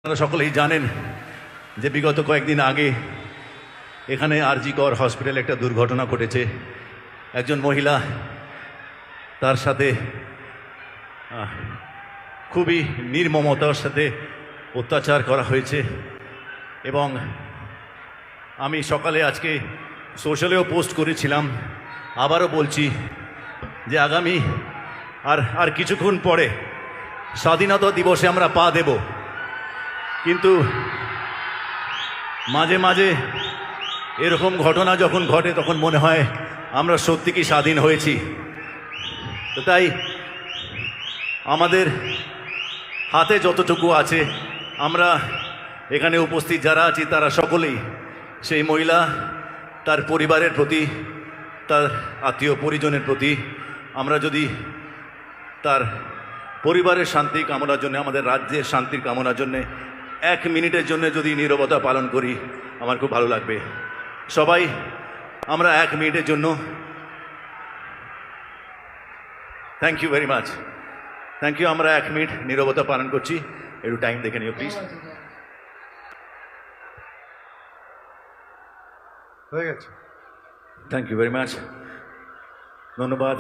আপনারা সকলেই জানেন যে বিগত কয়েকদিন আগে এখানে আরজি কর হসপিটালে একটা দুর্ঘটনা ঘটেছে। একজন মহিলা, তার সাথে খুবই নির্মমতার সাথে অত্যাচার করা হয়েছে। এবং আমি সকালে আজকে সোশ্যালেও পোস্ট করেছিলাম, আবারও বলছি যে আগামী আর কিছুক্ষণ পরে স্বাধীনতা দিবসে আমরা পা দেব, কিন্তু মাঝে মাঝে এরকম ঘটনা যখন ঘটে তখন মনে হয় আমরা সত্যি কি স্বাধীন হয়েছি। তো তাই আমাদের হাতে যতটুকু আছে, আমরা এখানে উপস্থিত যারা আছি তারা সকলেই সেই মহিলা, তার পরিবারের প্রতি, তার আত্মীয় পরিজনের প্রতি আমরা যদি তার পরিবারের শান্তি কামনার জন্য, আমাদের রাজ্যের শান্তির কামনার জন্যে 1 মিনিটের জন্য যদি নীরবতা পালন করি, আমার খুব ভালো লাগবে। সবাই আমরা 1 মিনিটের জন্য, thank you very much, thank you. আমরা 1 মিনিট নীরবতা পালন করছি, একটু টাইম দেখে নিও প্লিজ। হয়ে গেছে। থ্যাংক ইউ ভেরি মাচ, ধন্যবাদ।